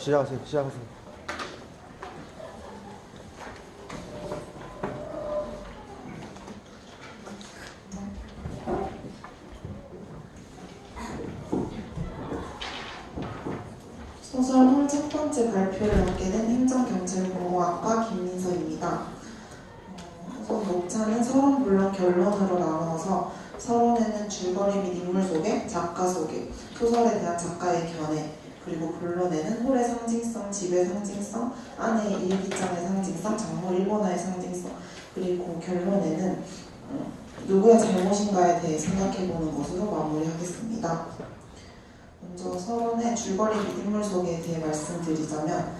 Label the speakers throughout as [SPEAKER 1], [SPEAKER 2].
[SPEAKER 1] 시작하세요.
[SPEAKER 2] 소설 홀 첫 번째 발표를 맡게 된 행정경찰공학과 김민서입니다. 우선 목차는 서론, 본론, 결론으로 나누어서 서론에는 줄거리 및 인물 소개, 작가 소개, 소설에 대한 작가의 견해, 그리고 본론에는 홀의 상징성, 집의 상징성, 아내의 일기장의 상징성, 작물 일본화의 상징성, 그리고 결론에는 누구의 잘못인가에 대해 생각해보는 것으로 마무리하겠습니다. 먼저 서론의 줄거리 및 인물 소개에 대해 말씀드리자면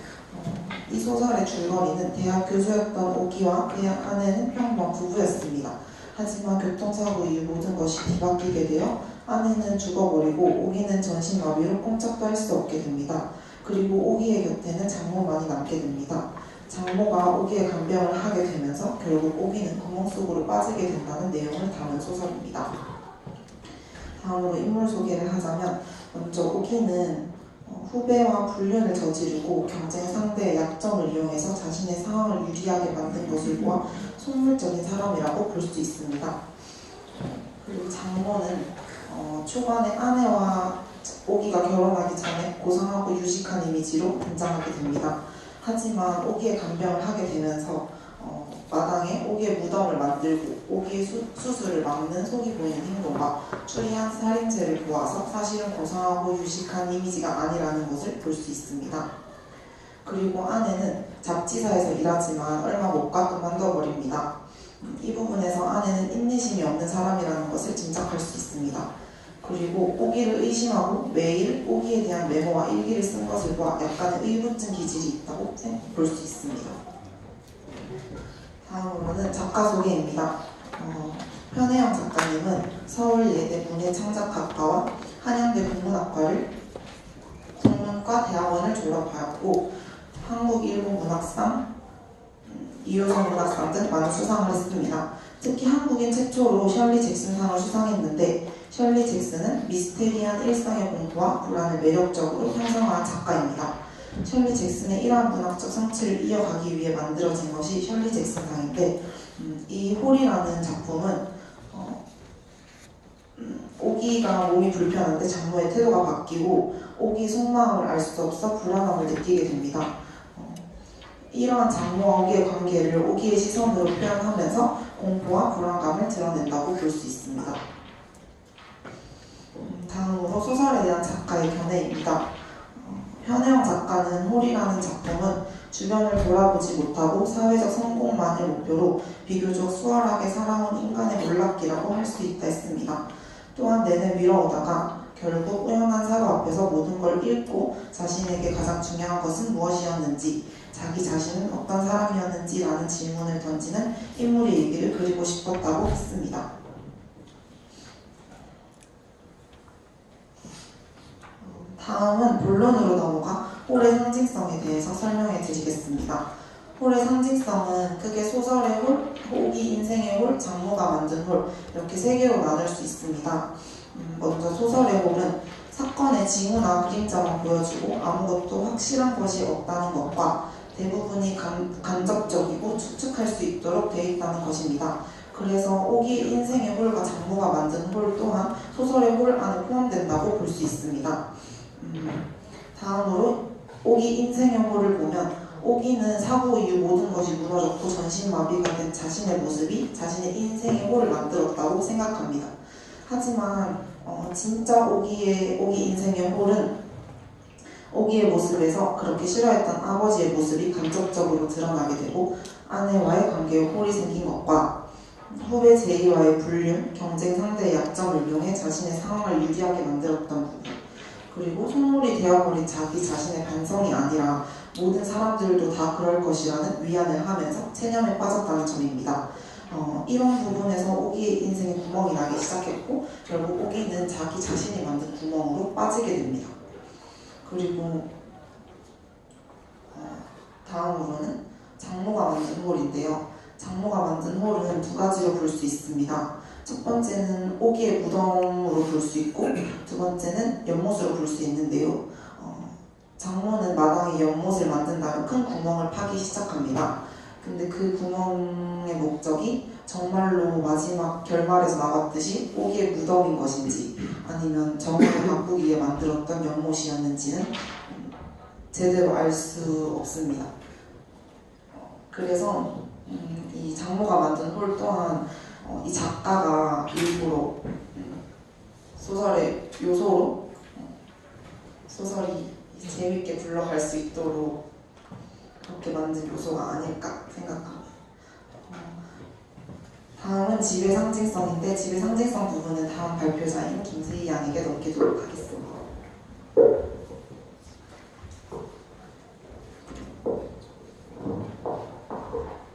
[SPEAKER 2] 이 소설의 줄거리는 대학 교수였던 오기와 그의 아내는 평범한 부부였습니다. 하지만 교통사고 이후 모든 것이 뒤바뀌게 되어 아내는 죽어버리고 오기는 전신마비로 꼼짝도 할 수 없게 됩니다. 그리고 오기의 곁에는 장모만이 남게 됩니다. 장모가 오기의 간병을 하게 되면서 결국 오기는 구멍 속으로 빠지게 된다는 내용을 담은 소설입니다. 다음으로 인물 소개를 하자면 먼저 오기는 후배와 불륜을 저지르고 경쟁 상대의 약점을 이용해서 자신의 상황을 유리하게 만든 것을 보아 속물적인 사람이라고 볼 수 있습니다. 그리고 장모는 초반에 아내와 오기가 결혼하기 전에 고상하고 유식한 이미지로 등장하게 됩니다. 하지만 오기의 간병을 하게 되면서 마당에 오기의 무덤을 만들고 오기의 수술을 막는 속이 보이는 행동과 추리한 살인죄를 보아서 사실은 고상하고 유식한 이미지가 아니라는 것을 볼 수 있습니다. 그리고 아내는 잡지사에서 일하지만 얼마 못 가 그만둬버립니다. 이 부분에서 아내는 인내심이 없는 사람이라는 것을 짐작할 수 있습니다. 그리고 오기를 의심하고 매일 오기에 대한 메모와 일기를 쓴 것을 보아 약간의 의구증 기질이 있다고 볼 수 있습니다. 다음으로는 작가 소개입니다. 현혜영 작가님은 서울예대 문예창작학과와 한양대 국문과 대학원을 졸업하였고 한국일보문학상, 이효성 문학상 등 많은 수상을 했습니다. 특히 한국인 최초로 셜리 잭슨상을 수상했는데 셜리 잭슨은 미스테리한 일상의 공포와 불안을 매력적으로 형성한 작가입니다. 셜리 잭슨의 이러한 문학적 성취를 이어가기 위해 만들어진 것이 셜리 잭슨상인데 이 홀이라는 작품은 오기가 몸이 불편한데 장모의 태도가 바뀌고 오기 속마음을 알 수 없어 불안함을 느끼게 됩니다. 이러한 장모와 오기의 관계를 오기의 시선으로 표현하면서 공포와 불안감을 드러낸다고 볼 수 있습니다. 다음으로 소설에 대한 작가의 견해입니다. 현혜영 작가는 홀이라는 작품은 주변을 돌아보지 못하고 사회적 성공만을 목표로 비교적 수월하게 살아온 인간의 몰락기라고 할 수 있다 했습니다. 또한 내내 미뤄오다가 결국 우연한 사고 앞에서 모든 걸 잃고 자신에게 가장 중요한 것은 무엇이었는지, 자기 자신은 어떤 사람이었는지라는 질문을 던지는 인물의 얘기를 그리고 싶었다고 했습니다. 다음은 본론으로 넘어가 홀의 상징성에 대해서 설명해 드리겠습니다. 홀의 상징성은 크게 소설의 홀, 오기 인생의 홀, 장모가 만든 홀 이렇게 세 개로 나눌 수 있습니다. 먼저 소설의 홀은 사건의 징후나 그림자만 보여주고 아무것도 확실한 것이 없다는 것과 대부분이 간접적이고 추측할 수 있도록 되어 있다는 것입니다. 그래서 오기 인생의 홀과 장모가 만든 홀 또한 소설의 홀 안에 포함된다고 볼 수 있습니다. 다음으로 오기 인생의 홀을 보면 오기는 사고 이후 모든 것이 무너졌고 전신마비가 된 자신의 모습이 자신의 인생의 홀을 만들었다고 생각합니다. 하지만 진짜 오기 인생의 홀은 오기의 모습에서 그렇게 싫어했던 아버지의 모습이 간접적으로 드러나게 되고 아내와의 관계에 홀이 생긴 것과 후배 제이와의 불륜, 경쟁 상대의 약점을 이용해 자신의 상황을 유리하게 만들었던 부분, 그리고 속물이 되어버린 자기 자신의 반성이 아니라 모든 사람들도 다 그럴 것이라는 위안을 하면서 체념에 빠졌다는 점입니다. 이런 부분에서 오기의 인생에 구멍이 나기 시작했고 결국 오기는 자기 자신이 만든 구멍으로 빠지게 됩니다. 그리고 다음으로는 장모가 만든 홀인데요. 장모가 만든 홀은 두 가지로 볼 수 있습니다. 첫 번째는 오기의 무덤으로 볼 수 있고 두 번째는 연못으로 볼 수 있는데요. 장모는 마당에 연못을 만든 다음 큰 구멍을 파기 시작합니다. 근데 그 구멍의 목적이 정말로 마지막 결말에서 나왔듯이 오기의 무덤인 것인지 아니면 정원을 바꾸기 위해 만들었던 연못이었는지는 제대로 알 수 없습니다. 그래서 이 장모가 만든 홀 또한 이 작가가 일부러 소설의 요소로 소설이 재밌게 굴러갈 수 있도록 그렇게 만든 요소가 아닐까 생각합니다. 다음은 집의 상징성인데 집의 상징성 부분은 다음 발표자인 김세희 양에게 넘기도록 하겠습니다.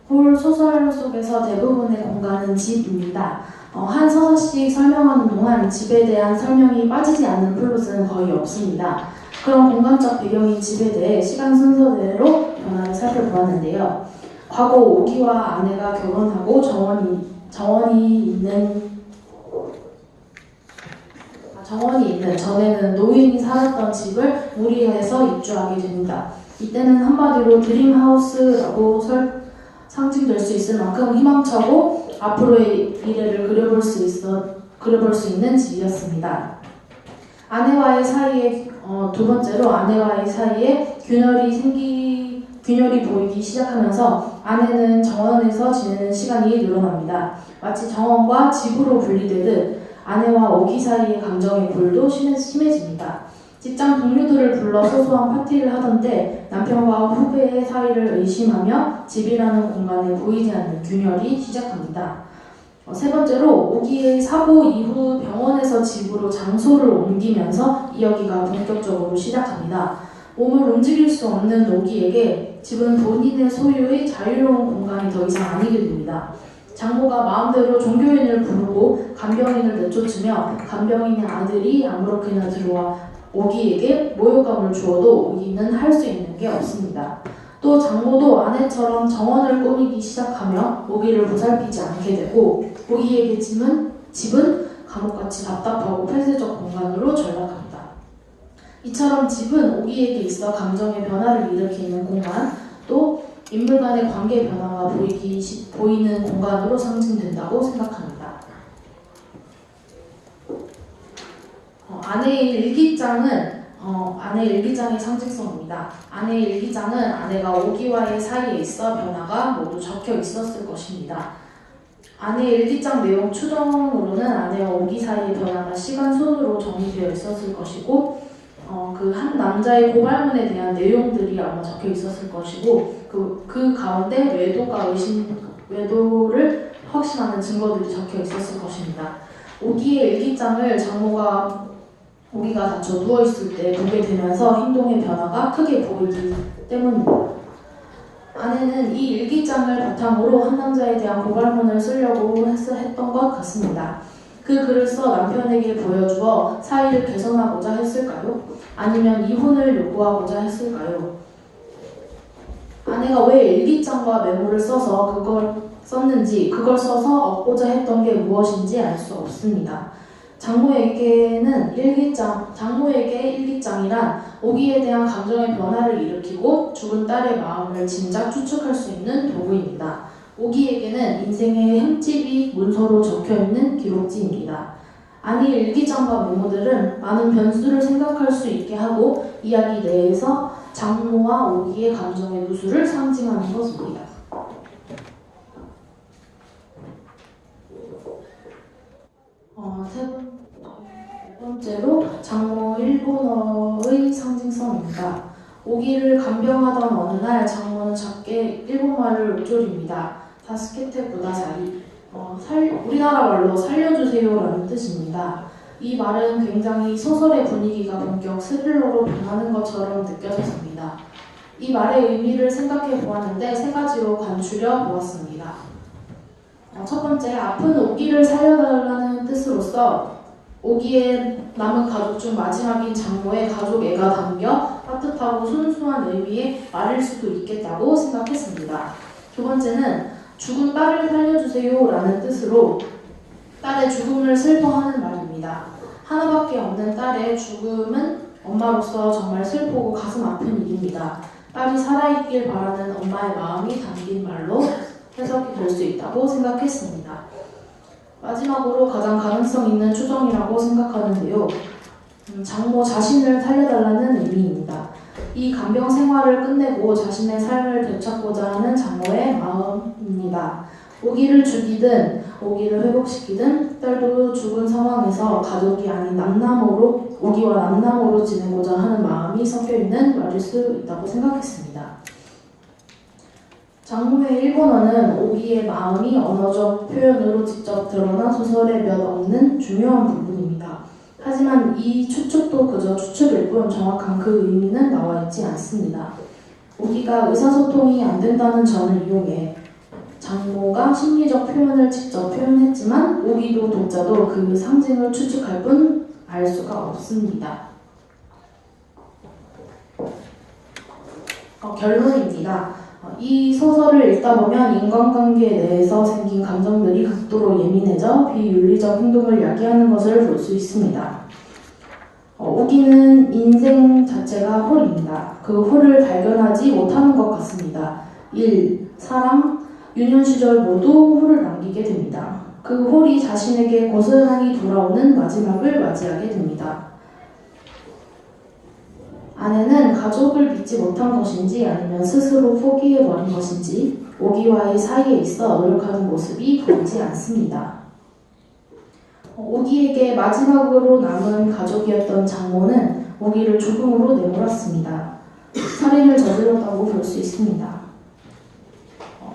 [SPEAKER 1] 홀 소설 속에서 대부분의 공간은 집입니다. 한 서사씩 설명하는 동안 집에 대한 설명이 빠지지 않는 플롯은 거의 없습니다. 그런 공간적 배경인 집에 대해 시간 순서대로 변화를 살펴보았는데요. 과거 오기와 아내가 결혼하고 정원이 있는 전에는 노인이 살았던 집을 무리해서 입주하게 됩니다. 이때는 한마디로 드림하우스라고 상징될 수 있을 만큼 희망차고 앞으로의 미래를 그려볼 수 있는 집이었습니다. 두 번째로 아내와의 사이에 균열이 보이기 시작하면서 아내는 정원에서 지내는 시간이 늘어납니다. 마치 정원과 집으로 분리되듯 아내와 오기 사이의 감정의 골도 심해집니다. 직장 동료들을 불러 소소한 파티를 하던데 남편과 후배의 사이를 의심하며 집이라는 공간에 보이지 않는 균열이 시작합니다. 세 번째로 오기의 사고 이후 병원에서 집으로 장소를 옮기면서 이야기가 본격적으로 시작합니다. 몸을 움직일 수 없는 오기에게 집은 본인의 소유의 자유로운 공간이 더 이상 아니게 됩니다. 장모가 마음대로 종교인을 부르고 간병인을 내쫓으며 간병인의 아들이 아무렇게나 들어와 오기에게 모욕감을 주어도 오기는 할 수 있는 게 없습니다. 또 장모도 아내처럼 정원을 꾸미기 시작하며 오기를 보살피지 않게 되고 오기에게 집은 감옥같이 답답하고 폐쇄적 공간으로 전락합니다. 이처럼 집은 오기에게 있어 감정의 변화를 일으키는 공간, 또 인물 간의 관계 변화가 보이는 공간으로 상징된다고 생각합니다. 아내의 일기장의 상징성입니다. 아내의 일기장은 아내가 오기와의 사이에 있어 변화가 모두 적혀 있었을 것입니다. 아내의 일기장 내용 추정으로는 아내와 오기 사이의 변화가 시간 순으로 정리되어 있었을 것이고 그 한 남자의 고발문에 대한 내용들이 아마 적혀 있었을 것이고 그 가운데 외도를 확신하는 증거들이 적혀 있었을 것입니다. 오기의 일기장을 장모가 오기가 다쳐 누워있을 때 보게 되면서 행동의 변화가 크게 보이기 때문입니다. 아내는 이 일기장을 바탕으로 한 남자에 대한 고발문을 쓰려고 했던 것 같습니다. 그 글을 써 남편에게 보여주어 사이를 개선하고자 했을까요? 아니면 이혼을 요구하고자 했을까요? 아내가 왜 일기장과 메모를 써서 그걸 써서 얻고자 했던 게 무엇인지 알 수 없습니다. 장모에게 일기장이란 오기에 대한 감정의 변화를 일으키고 죽은 딸의 마음을 짐작 추측할 수 있는 도구입니다. 오기에게는 인생의 흠집이 문서로 적혀있는 기록지입니다. 아내의 일기장과 메모들은 많은 변수를 생각할 수 있게 하고 이야기 내에서 장모와 오기의 감정의 누수를 상징하는 것입니다. 세 번째로 장모 일본어의 상징성입니다. 오기를 간병하던 어느 날 장모는 작게 일본말을 읊조립니다. 다스케테 구다사이, 우리나라 말로 살려주세요라는 뜻입니다. 이 말은 굉장히 소설의 분위기가 본격 스릴러로 변하는 것처럼 느껴졌습니다. 이 말의 의미를 생각해 보았는데 세 가지로 간추려 보았습니다. 첫 번째, 아픈 오기를 살려달라는 뜻으로서 오기의 남은 가족 중 마지막인 장모의 가족애가 담겨 따뜻하고 순수한 의미의 말일 수도 있겠다고 생각했습니다. 두 번째는 죽은 딸을 살려주세요 라는 뜻으로 딸의 죽음을 슬퍼하는 말입니다. 하나밖에 없는 딸의 죽음은 엄마로서 정말 슬프고 가슴 아픈 일입니다. 딸이 살아있길 바라는 엄마의 마음이 담긴 말로 해석이 될 수 있다고 생각했습니다. 마지막으로 가장 가능성 있는 추정이라고 생각하는데요. 장모 자신을 살려달라는 의미입니다. 이 간병 생활을 끝내고 자신의 삶을 되찾고자 하는 장모의 마음입니다. 오기를 죽이든 오기를 회복시키든 딸도 죽은 상황에서 가족이 아닌 남남으로 오기와 남남으로 지내고자 하는 마음이 섞여있는 말일 수 있다고 생각했습니다. 장모의 일본어는 오기의 마음이 언어적 표현으로 직접 드러난 소설에 몇 없는 중요한 부분입니다. 하지만 이 추측도 그저 추측일 뿐 정확한 그 의미는 나와 있지 않습니다. 오기가 의사소통이 안 된다는 점을 이용해 장모가 심리적 표현을 직접 표현했지만 오기도 독자도 그 상징을 추측할 뿐 알 수가 없습니다. 결론입니다. 이 소설을 읽다 보면 인간관계 내에서 생긴 감정들이 극도로 예민해져 비윤리적 행동을 야기하는 것을 볼 수 있습니다. 오기는 인생 자체가 홀입니다. 그 홀을 발견하지 못하는 것 같습니다. 일, 사랑, 유년 시절 모두 홀을 남기게 됩니다. 그 홀이 자신에게 고스란히 돌아오는 마지막을 맞이하게 됩니다. 아내는 가족을 믿지 못한 것인지 아니면 스스로 포기해버린 것인지 오기와의 사이에 있어 노력하는 모습이 보이지 않습니다. 오기에게 마지막으로 남은 가족이었던 장모는 오기를 죽음으로 내몰았습니다. 살인을 저질렀다고 볼 수 있습니다.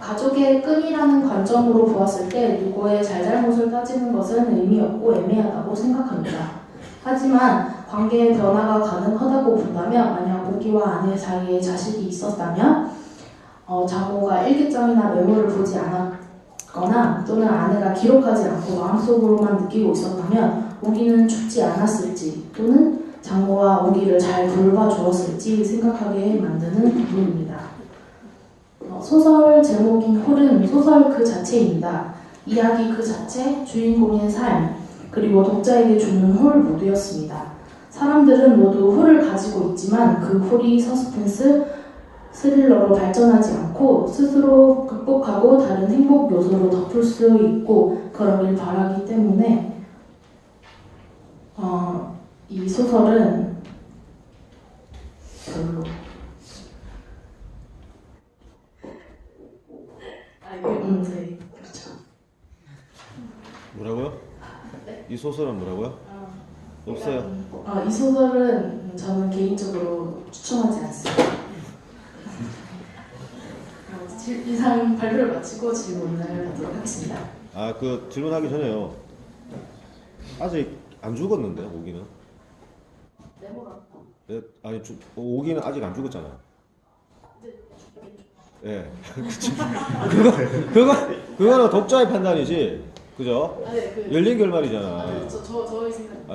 [SPEAKER 1] 가족의 끈이라는 관점으로 보았을 때 누구의 잘잘못을 따지는 것은 의미 없고 애매하다고 생각합니다. 하지만 관계의 변화가 가능하다고 본다면 만약 오기와 아내 사이에 자식이 있었다면 장모가 일기장이나 메모를 보지 않았거나 또는 아내가 기록하지 않고 마음속으로만 느끼고 있었다면 오기는 죽지 않았을지 또는 장모와 오기를 잘 돌봐주었을지 생각하게 만드는 부분입니다. 소설 제목인 홀은 소설 그 자체입니다. 이야기 그 자체, 주인공의 삶, 그리고 독자에게 주는 홀 모두였습니다. 사람들은 모두 홀을 가지고 있지만 그 홀이 서스펜스, 스릴러로 발전하지 않고 스스로 극복하고 다른 행복 요소로 덮을 수 있고 그러길 바라기 때문에 이 소설은 별로 네, 그렇죠.
[SPEAKER 3] 뭐라고요?
[SPEAKER 1] 네?
[SPEAKER 3] 이 소설은 뭐라고요? 없어요.
[SPEAKER 1] 이 소설은 저는 개인적으로 추천하지 않습니다. 이상 발표를 마치고 질문을 하도록 하겠습니다.
[SPEAKER 3] 그 질문하기 전에요. 아직 안 죽었는데 오기는?
[SPEAKER 1] 네모가.
[SPEAKER 3] 네, 아니 오기는 아직 안 죽었잖아요. 예. 그거는 독자의 판단이지, 그죠?
[SPEAKER 1] 네,
[SPEAKER 3] 열린 결말이잖아.
[SPEAKER 1] 저의 생각.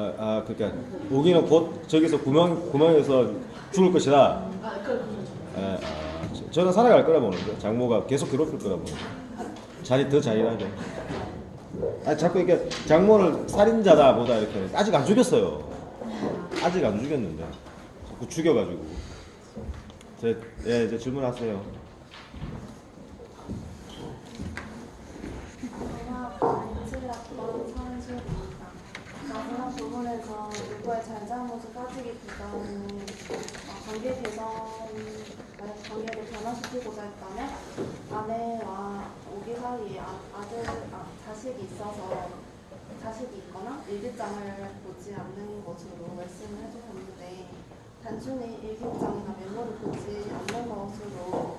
[SPEAKER 3] 그러니까 오기는 곧 저기서 구멍에서 죽을 것이다.
[SPEAKER 1] 그렇군요.
[SPEAKER 3] 저는 살아갈 거라 보는데 장모가 계속 괴롭힐 거라 보는데 더 잔인하죠. 자꾸 이렇게 장모를 살인자다 보다 이렇게 아직 안 죽였어요. 아직 안 죽였는데 자꾸 죽여가지고. 이제 질문하세요.
[SPEAKER 4] 마지막 부분에서 누구의 잘잘못을 따지기보다는 관계 개선, 만약 관계를 변화시키고자 했다면 아내와 오기 사이에 자식이 있어서 자식이 있거나 일기장을 보지 않는 것으로 말씀을 해주셨는데 단순히 일기장이나 메모를 보지 않는 것으로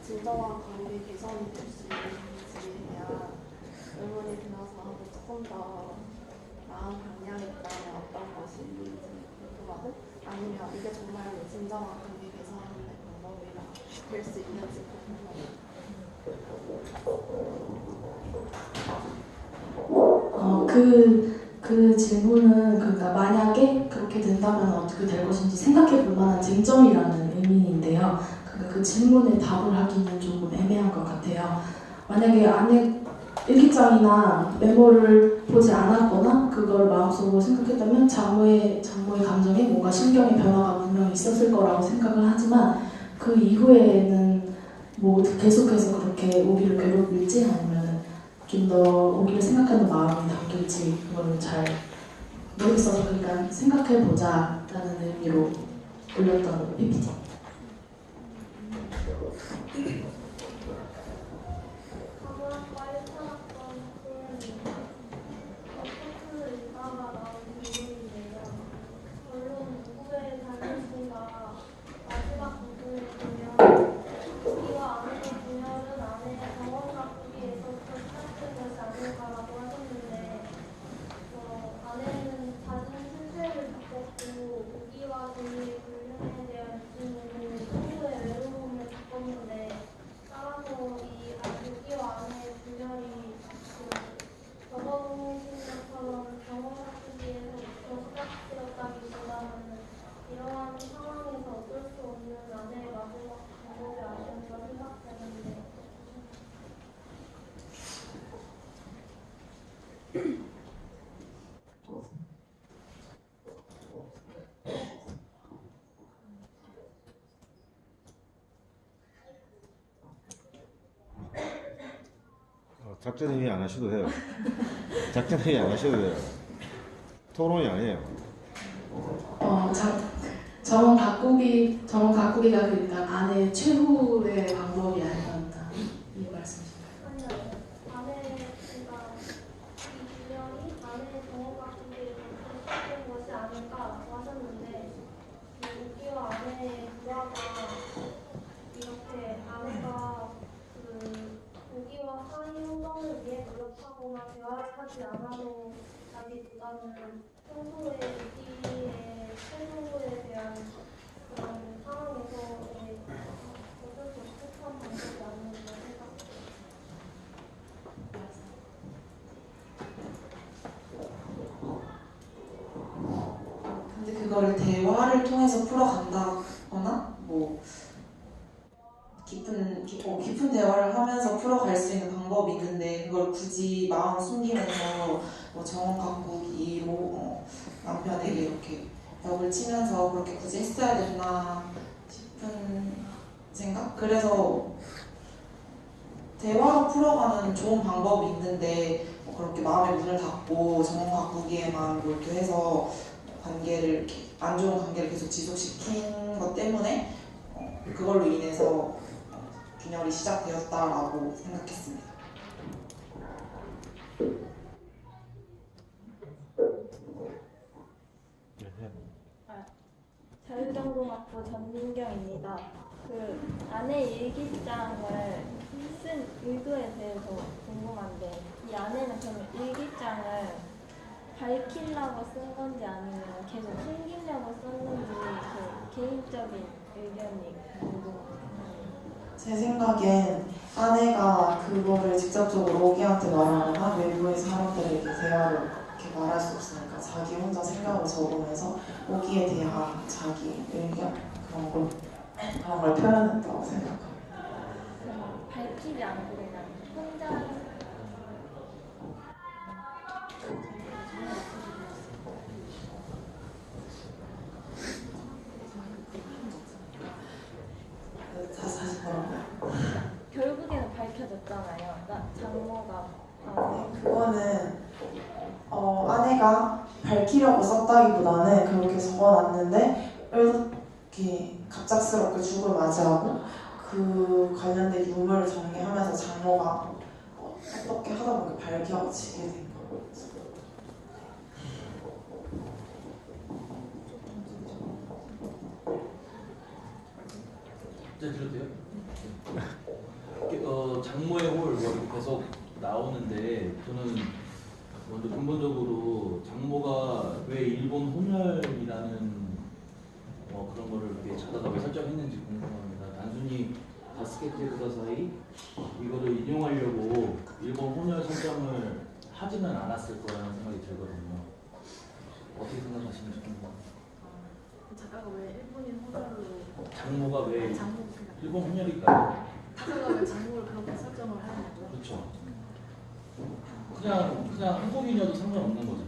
[SPEAKER 4] 진정한 관계 개선이 될 수 있는지에 대한 의문이 들어서 조금 더 마음 방향이 있다면 어떤 것이 있는지 궁금하고 아니면 이게 정말 진정한 관계 개선의 방법이라 될 수 있는지
[SPEAKER 1] 궁금합니다. 그 질문은 그러니까 만약에 그렇게 된다면 어떻게 될 것인지 생각해 볼 만한 쟁점이라는 의미인데요. 그 질문에 답을 하기는 조금 애매한 것 같아요. 만약에 일기장이나 메모를 보지 않았거나 그걸 마음속으로 생각했다면 장모의 감정에 뭔가 신경의 변화가 분명히 있었을 거라고 생각을 하지만 그 이후에는 뭐 계속해서 그렇게 오기를 괴롭힐지 아니면 좀 더 오기를 생각하는 마음이 담길지 그거는 잘 모르겠어서 그러니까 생각해보자라는 의미로 올렸던 PPT.
[SPEAKER 4] 사무학과에 살았던 포트를 읽다가 나온 질문인데요. 결론 누구의 잘못인가 마지막 부분에 보면 자기와 아내의 분열은 아내의 정원 가꾸기에서부터 시작된 것이 아닐까라고 하셨는데 아내는 잦은 실패를 겪었고 우기와 권리의 불륜에 대한 이유는 부부의 외로움을 겪었는데 따라서 이 우기와 아내의 분열이 적어보신 것처럼 정원 가꾸기에서부터 시작되었다기보다는 이러한 상황에서 어쩔 수 없는 아내의 마지막 방법이 아닐까 생각되는데
[SPEAKER 3] 작전 회의 안 하셔도 돼요. 작전 회의 안 하셔도 돼요. 토론이 아니에요.
[SPEAKER 1] 정원 가꾸기가 그러니까 아내의 최후의 방법이 아니었다 이 말씀이신가요?
[SPEAKER 4] 아니요. 그러니까 이 분열이 아내의 정원 가꾸기에서부터 시작된 것이 아닐까라고 하셨는데 우기와 아내의 불화가 이렇게 아내가 우기와 사이 혼돈을 위해 노력하거나 대화를 하지 않아도 자기보다는 평소에 우기의 태도에 대한 그런 상황에서의 어쩔 수 없이 택한 방법이 아닌가 생각해요.
[SPEAKER 2] 근데 그거를 대화를 통해서 풀어간다거나 뭐 깊은 대화를 하면서 풀어갈 수 있는 방법이 있는데 그걸 굳이 마음 숨기면서 뭐 정원 가꾸기로 남편에게 이렇게 벽을 치면서 그렇게 굳이 했어야 됐나 싶은 생각? 그래서 대화로 풀어가는 좋은 방법이 있는데 뭐 그렇게 마음의 문을 닫고 정원 가꾸기에만 몰두해서 관계를 이렇게 안 좋은 관계를 계속 지속시킨 것 때문에 그걸로 인해서 균열이 시작되었다라고 생각했습니다.
[SPEAKER 5] 자유전공학부 전민경입니다. 아내 일기장을 쓴 의도에 대해서 궁금한데 이 아내는 그러면 일기장을 밝히려고 쓴 건지 아니면 계속 숨기려고 썼는지 개인적인 의견이 궁금합니다.
[SPEAKER 2] 제 생각엔 아내가 그거를 직접적으로 오기한테 말하거나 외부의 사람들에게 대화로 이렇게 말할 수 없으니까 자기 혼자 생각을 적으면서 오기에 대한 자기 의견 그런 걸 표현했다고 생각합니다.
[SPEAKER 5] 밝히지 않고 그냥 혼자
[SPEAKER 2] 다시 뭐라고요?
[SPEAKER 5] 결국에는 밝혀졌잖아요. 장모가
[SPEAKER 2] 그거는 아내가 밝히려고 썼다기보다는 그렇게 적어놨는데 이렇게 갑작스럽게 죽을 맞이하고 그 관련된 유물을 정리하면서 장모가 어떻게 하다 보니까 밝혀지게 된 거예요.
[SPEAKER 6] 드려도 돼요? 장모의 홀 이렇게 계속 나오는데 저는 먼저 근본적으로 장모가 왜 일본 혼혈이라는 그런 거를 이렇게 찾아서 왜 설정했는지 궁금합니다. 단순히 다스케테 구다사이 이거를 인용하려고 일본 혼혈 설정을 하지는 않았을 거라는 생각이 들거든요. 어떻게 생각하시는지 궁금합니다.
[SPEAKER 7] 작가가 왜 일본인 혼혈로
[SPEAKER 6] 장모가 왜
[SPEAKER 7] 장모
[SPEAKER 6] 일본 혼혈일까요?
[SPEAKER 7] 작가가 왜 장모를 그렇게 설정을 하는 거죠?
[SPEAKER 6] 그렇죠. 그냥 한국인이어도 상관없는 거잖아요.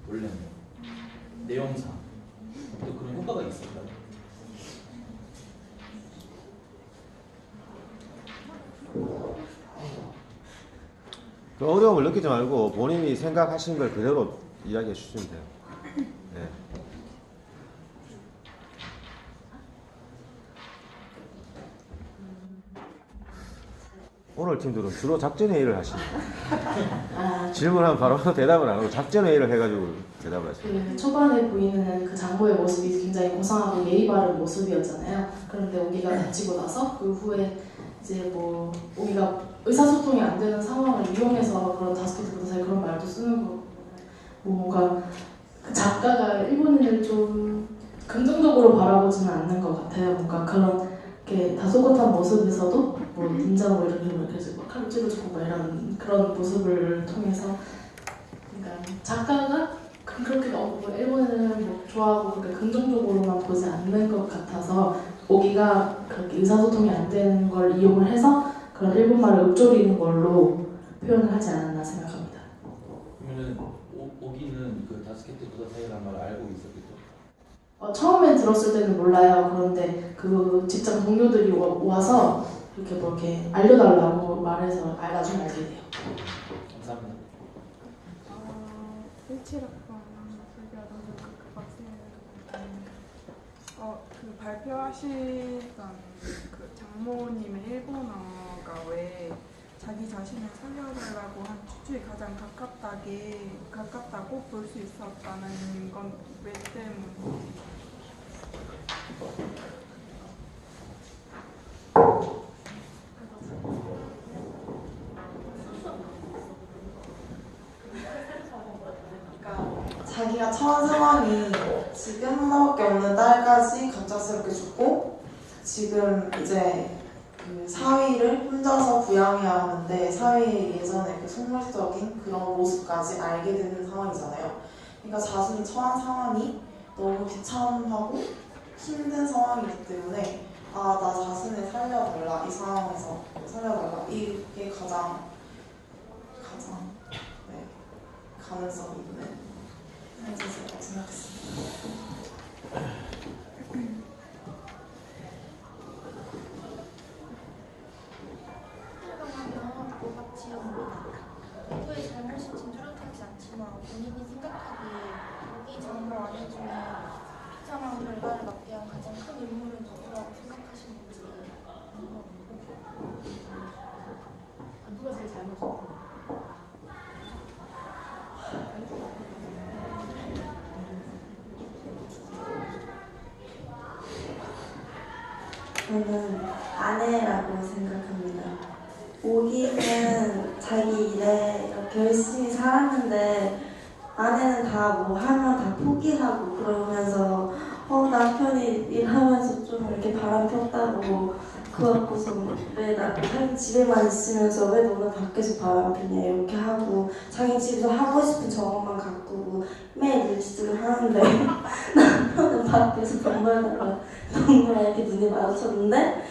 [SPEAKER 6] 원래는 내용상 또 그런 효과가 있을까요?
[SPEAKER 3] 그 어려움을 느끼지 말고 본인이 생각하시는 걸 그대로 이야기해 주시면 돼요. 네. 오늘 팀들은 주로 작전회의를 하십니다.
[SPEAKER 1] 아,
[SPEAKER 3] 질문하면 바로 대답을 안 하고 작전회의를 해가지고 대답을 하십니다.
[SPEAKER 1] 그 초반에 보이는 그 장모의 모습이 굉장히 고상하고 예의 바른 모습이었잖아요. 그런데 오기가 다치고 나서 그 후에 이제 뭐 오기가 의사소통이 안 되는 상황을 이용해서 그런 다스케트 부사에 그런 말도 쓰는 거 뭔가 그 작가가 일본인을 좀 긍정적으로 바라보지는 않는 것 같아요. 뭔가 그런 이렇게 다소곳한 모습에서도 뭐 닌자 뭐 이런 식으로 이렇게 막 칼 찌르고 막 이런 그런 모습을 통해서 그러니까 작가가 그렇게 너무 일본을 뭐 좋아하고 그렇게 긍정적으로만 보지 않는 것 같아서 오기가 그렇게 의사소통이 안 되는 걸 이용을 해서 그런 일본말을 읊조리는 걸로 표현을 하지 않았나 생각합니다.
[SPEAKER 6] 그러면은 오기는 그 다스케트 부사사이라는 말 알고 있었겠죠?
[SPEAKER 1] 처음에 들었을 때는 몰라요. 그런데 그 직장 동료들이 와서 이렇게 뭐 이렇게 알려달라고 말해서 나중에 알게 돼요.
[SPEAKER 6] 감사합니다.
[SPEAKER 8] 그 발표하시던 그 장모님의 일본어가 왜 자기 자신을 살려달라고 한 추측이 가장 가깝다고 볼 수 있었다는 건 왜 때문인지.
[SPEAKER 2] 자기가 처한 상황이 지금 하나밖에 없는 딸까지 갑작스럽게 죽고 지금 이제 그 사위를 혼자서 부양해야 하는데 사위의 예전에 그 속물적인 그런 모습까지 알게 되는 상황이잖아요. 그러니까 자신이 처한 상황이 너무 비참하고 힘든 상황이기 때문에 아, 나 자신을 살려달라, 이 상황에서 살려달라, 이게 가장 네, 가능성이 있는 해주세요 생각했습니다.
[SPEAKER 4] 활동하면 뭐가 지역입니다. 누구의 잘못인지 뚜렷하지 않지만 본인이 생각하기에 여기 장모 아내 중에 비참한 결과를 맞게 한 가장 큰 인물은 누구라고 생각하시는지.
[SPEAKER 1] 누가 제일 잘못했어?
[SPEAKER 9] 저는 아내라고 생각합니다. 오기는 자기 일에 이렇게 열심히 살았는데 아내는 다 뭐 하면 다 포기하고 그러면서 남편이 일하면서 좀 이렇게 바람 폈다고 그래갖고서 왜 나 집에만 있으면서 왜 너는 밖에서 바람 피냐 이렇게 하고 자기 집에서 하고 싶은 저것만 가꾸고 매일 일지를 하는데 남편은 밖에서 정말 이렇게 눈이 마주쳤는데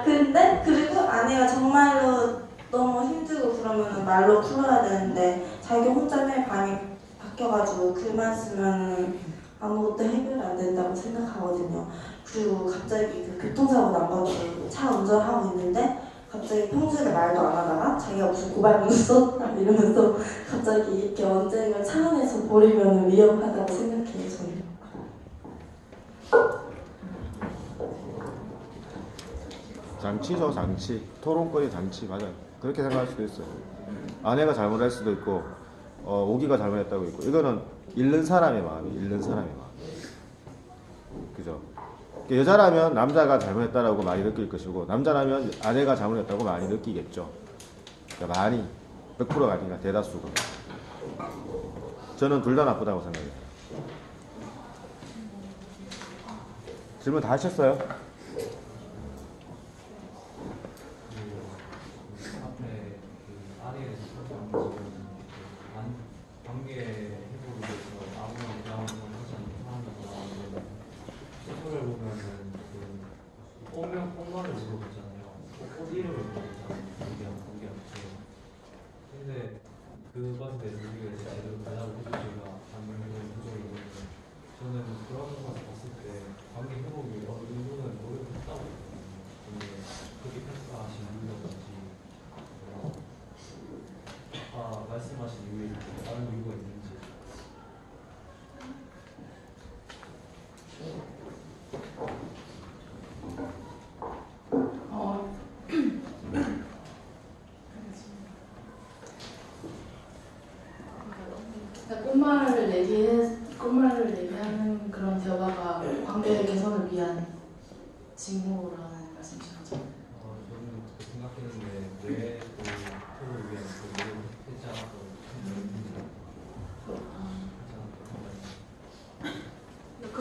[SPEAKER 9] 근데 그리고 아내가 정말로 너무 힘들고 그러면 말로 풀어야 되는데 자기 혼자 매일 방에 바뀌어가지고 글만 쓰면 아무것도 해결이 안 된다고 생각하거든요. 그리고 갑자기 그 교통사고 난 것도 차 운전하고 있는데 갑자기 평소에 말도 안 하다가 자기가 무슨 고발문을 썼다 이러면서 갑자기 이렇게 언쟁을 차 안에서 벌이면 위험하다고 생각해요, 저는.
[SPEAKER 3] 장치죠, 장치. 토론거리 장치, 맞아요. 그렇게 생각할 수도 있어요. 아내가 잘못할 수도 있고, 오기가 잘못했다고 있고, 이거는 잃는 사람의 마음이, 잃는 사람의 마음. 그죠? 여자라면 남자가 잘못했다라고 많이 느낄 것이고, 남자라면 아내가 잘못했다고 많이 느끼겠죠. 그러니까 많이, 100%가 아니라 대다수가. 저는 둘 다 나쁘다고 생각해요. 질문 다 하셨어요?
[SPEAKER 10] 관계 회복을 위해서 아무런 대화를 하지 않는 사람이라고 소설을 보면은 그 꽃말을 물어보잖아요. 꽃 이름을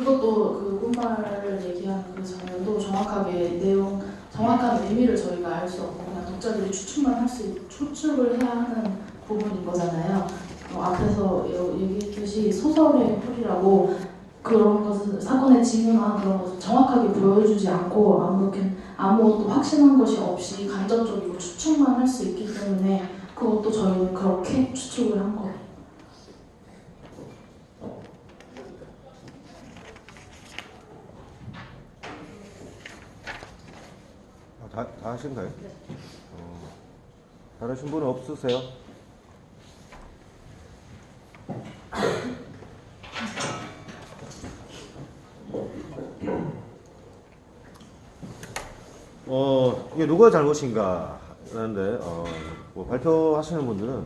[SPEAKER 1] 그것도 그 꽃말을 얘기하는 그 장면도 정확하게 정확한 의미를 저희가 알 수 없고 그냥 독자들이 추측을 해야 하는 부분인 거잖아요. 앞에서 얘기했듯이 소설의 홀이라고 그런 것은 사건의 징후나 그런 것을 정확하게 보여주지 않고 아무것도 확신한 것이 없이 간접적이고 추측만 할 수 있기 때문에 그것도 저희는 그렇게 추측을 한 거예요.
[SPEAKER 3] 다 하신가요? 다르신 분은 없으세요? 이게 누가 잘못인가 하는데 뭐 발표하시는 분들은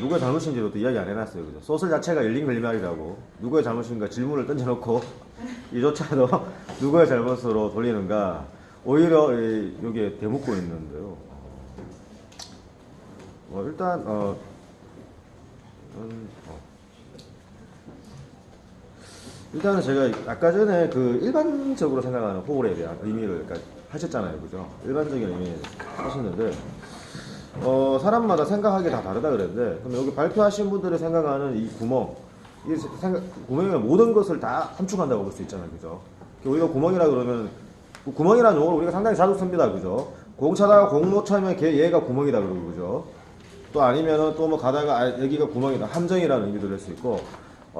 [SPEAKER 3] 누가 잘못인지도 또 이야기 안 해놨어요. 그죠? 소설 자체가 열린결말이라고 누구의 잘못인가 질문을 던져놓고 이조차도 누구의 잘못으로 돌리는가 오히려 여기에 대묻고 있는데요. 일단 일단은 제가 아까 전에 그 일반적으로 생각하는 호불호에 대한 의미를 하셨잖아요. 그죠? 일반적인 의미 하셨는데 사람마다 생각하기 다 다르다 그랬는데 그럼 여기 발표하신 분들이 생각하는 이 구멍에 모든 것을 다 함축한다고 볼 수 있잖아요. 그죠? 우리가 구멍이라 그러면 구멍이라는 용어를 우리가 상당히 자주 씁니다. 그죠? 공차다가 공 못 차면 얘가 구멍이다 그러고 그죠? 또 아니면은 또 뭐 가다가 여기가 구멍이다 함정이라는 의미도 될 수 있고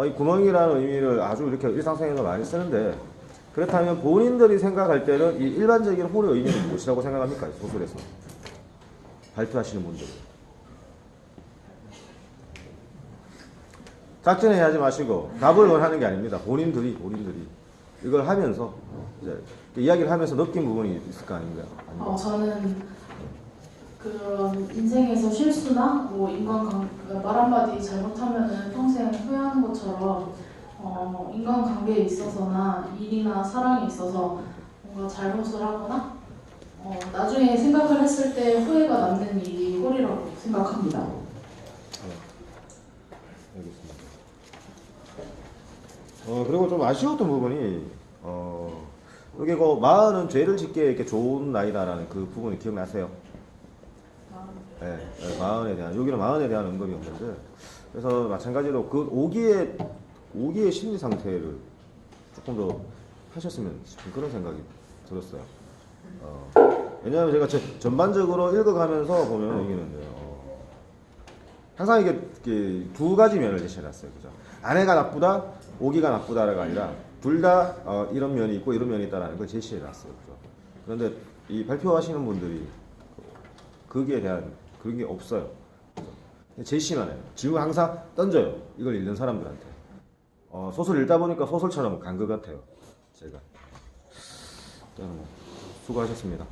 [SPEAKER 3] 이 구멍이라는 의미를 아주 이렇게 일상생활에서 많이 쓰는데 그렇다면 본인들이 생각할 때는 이 일반적인 홀의 의미는 무엇이라고 생각합니까? 소설에서 발표하시는 분들 작전회 하지 마시고 답을 원하는 게 아닙니다. 본인들이 이걸 하면서 이제 이야기를 하면서 느낀 부분이 있을 거 아닌가요?
[SPEAKER 1] 저는 그런 인생에서 실수나 뭐 말 한마디 잘못하면은 평생 후회하는 것처럼 인간관계에 있어서나 일이나 사랑에 있어서 뭔가 잘못을 하거나 나중에 생각을 했을 때 후회가 남는 일이 홀이라고 생각합니다.
[SPEAKER 3] 알겠습니다. 그리고 좀 아쉬웠던 부분이 여기 그 마흔은 죄를 짓기에 이렇게 좋은 나이다라는 그 부분이 기억나세요? 네, 마흔에 대한 여기는 마흔에 대한 언급이 없는데 그래서 마찬가지로 그 오기의 심리 상태를 조금 더 하셨으면 싶은 그런 생각이 들었어요. 왜냐하면 제가 전반적으로 읽어가면서 보면 여기는 항상 이게 두 가지 면을 제시해놨어요. 그죠? 아내가 나쁘다, 오기가 나쁘다가 아니라 둘 다 이런 면이 있고 이런 면이 있다라는 걸 제시해놨어요. 그죠? 그런데 이 발표하시는 분들이 거기에 대한 그런 게 없어요. 제시만 해요. 질문 항상 던져요. 이걸 읽는 사람들한테. 소설 읽다 보니까 소설처럼 간 것 같아요. 제가. 수고하셨습니다.